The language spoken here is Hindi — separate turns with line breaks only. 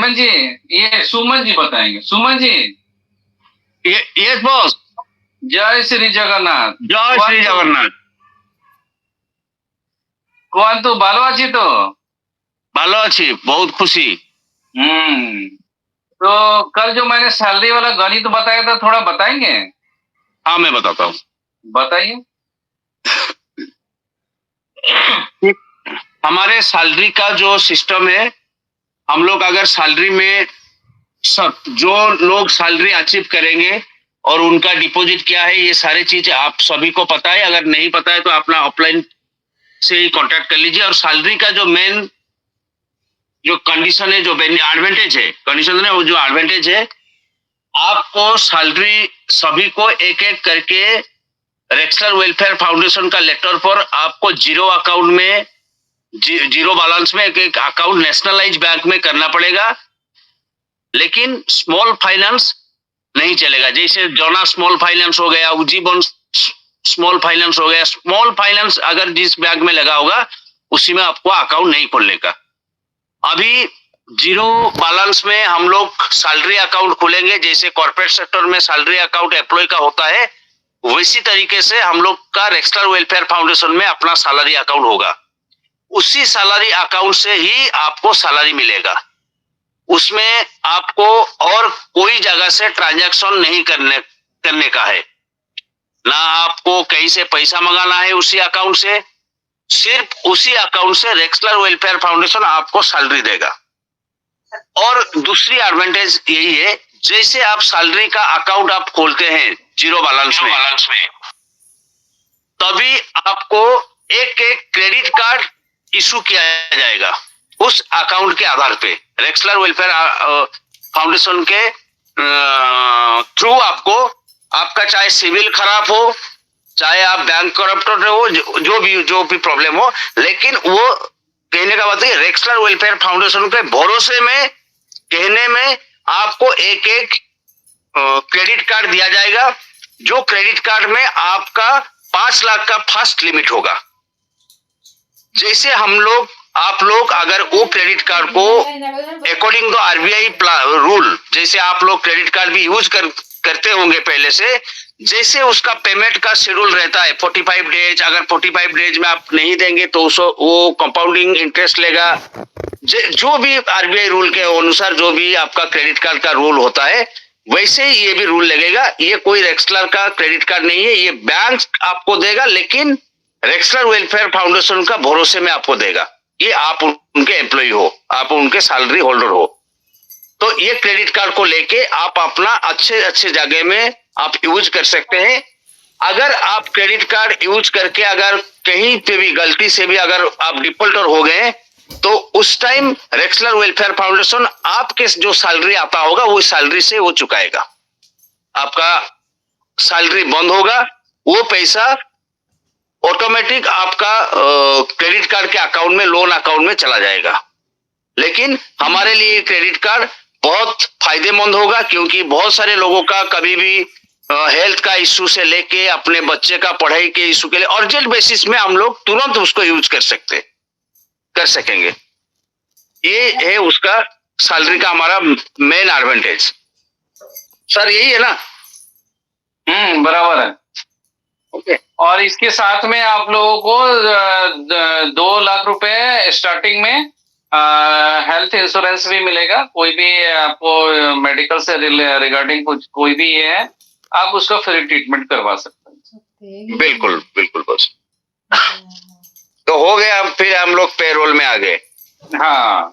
हेमंत जी, ये सुमन जी बताएंगे। Suman ji,
yes boss.
जय श्री जगन्नाथ।
जय श्री जगन्नाथ।
कौन तू भालो अच्छी तो
भालो अच्छी, बहुत खुशी।
तो कल जो मैंने सैलरी वाला गणित बताया था, थोड़ा बताएंगे?
हाँ, मैं बताता हूँ।
बताइए।
हमारे सैलरी का जो सिस्टम है, हम लोग अगर सैलरी में सब जो लोग सैलरी अचीव करेंगे और उनका डिपॉजिट क्या है, ये सारी चीज आप सभी को पता है। अगर नहीं पता है तो अपना ऑफलाइन से ही कांटेक्ट कर लीजिए। और सैलरी का जो मेन जो कंडीशन है, जो एडवांटेज है, कंडीशन है वो जो एडवांटेज है, आपको सैलरी सभी को एक एक करके रेक्सलर वेलफेयर फाउंडेशन का लेटर पर आपको जीरो अकाउंट में, जीरो बैलेंस में एक अकाउंट नेशनलाइज बैंक में करना पड़ेगा। लेकिन स्मॉल फाइनेंस नहीं चलेगा। जैसे जोना स्मॉल फाइनेंस हो गया, उज्जीवन स्मॉल फाइनेंस हो गया, स्मॉल फाइनेंस अगर जिस बैंक में लगा होगा उसी में आपको अकाउंट नहीं खोलने का। अभी जीरो बैलेंस में हम लोग सैलरी अकाउंट खोलेंगे। जैसे कॉर्पोरेट सेक्टर में सैलरी अकाउंट एम्प्लॉय का होता है, वैसी तरीके से हम लोग का रेक्सलर वेलफेयर फाउंडेशन में अपना सैलरी अकाउंट होगा। उसी सैलरी अकाउंट से ही आपको सैलरी मिलेगा। उसमें आपको और कोई जगह से ट्रांजैक्शन नहीं करने का है, ना आपको कहीं से पैसा मंगाना है। उसी अकाउंट से, सिर्फ उसी अकाउंट से रेक्सलर वेलफेयर फाउंडेशन आपको सैलरी देगा। और दूसरी एडवांटेज यही है, जैसे आप सैलरी का अकाउंट आप खोलते हैं जीरो बैलेंस में, तभी आपको एक एक क्रेडिट कार्ड इशू किया जाएगा उस अकाउंट के आधार पे। रेक्सलर वेलफेयर फाउंडेशन के थ्रू आपको, आपका चाहे सिविल खराब हो, चाहे आप बैंक करप्टेड हो, जो भी प्रॉब्लम हो, लेकिन वो कहने का बात है, रेक्सलर वेलफेयर फाउंडेशन के भरोसे में, कहने में आपको एक एक क्रेडिट कार्ड दिया जाएगा। जो क्रेडिट कार्ड में आपका 5 लाख का फर्स्ट लिमिट होगा। जैसे आप लोग अगर वो क्रेडिट कार्ड को अकॉर्डिंग टू आरबीआई रूल, जैसे आप लोग क्रेडिट कार्ड भी यूज करते होंगे पहले से, जैसे उसका पेमेंट का शेड्यूल रहता है 45 डेज। अगर 45 डेज में आप नहीं देंगे तो वो कंपाउंडिंग इंटरेस्ट लेगा। जो भी आरबीआई रूल के अनुसार जो भी आपका क्रेडिट कार्ड का रूल होता है, वैसे ही ये भी रूल लगेगा। ये कोई रेक्सलर का क्रेडिट कार्ड नहीं है, ये बैंक आपको देगा, लेकिन रेक्सलर वेलफेयर फाउंडेशन का भरोसे में आपको देगा। ये आप उनके एम्प्लॉय हो, आप उनके सैलरी होल्डर हो, तो ये क्रेडिट कार्ड को लेके आप अपना अच्छे जगह में आप यूज कर सकते हैं। अगर आप क्रेडिट कार्ड यूज करके अगर कहीं पे भी गलती से भी अगर आप डिफॉल्टर हो गए, तो उस टाइम रेक्सलर वेलफेयर फाउंडेशन आपके जो सैलरी आता होगा वो सैलरी से वो चुकाएगा। आपका सैलरी बंद होगा, वो पैसा ऑटोमेटिक आपका क्रेडिट कार्ड के अकाउंट में, लोन अकाउंट में चला जाएगा। लेकिन हमारे लिए क्रेडिट कार्ड बहुत फायदेमंद होगा, क्योंकि बहुत सारे लोगों का कभी भी हेल्थ का इश्यू से लेके अपने बच्चे का पढ़ाई के इश्यू के लिए अर्जेंट बेसिस में हम लोग तुरंत उसको यूज कर सकेंगे। ये है उसका सैलरी का हमारा मेन एडवांटेज। सर यही है ना?
बराबर है।
ओके।
और इसके साथ में आप लोगों को 2 लाख रुपए स्टार्टिंग में हेल्थ इंश्योरेंस भी मिलेगा। कोई भी आपको मेडिकल से रिगार्डिंग कुछ कोई भी ये है, आप उसका फ्री ट्रीटमेंट करवा सकते हैं।
बिल्कुल बिल्कुल बस। तो हो गया, फिर हम लोग पेरोल में आ गए।
हाँ,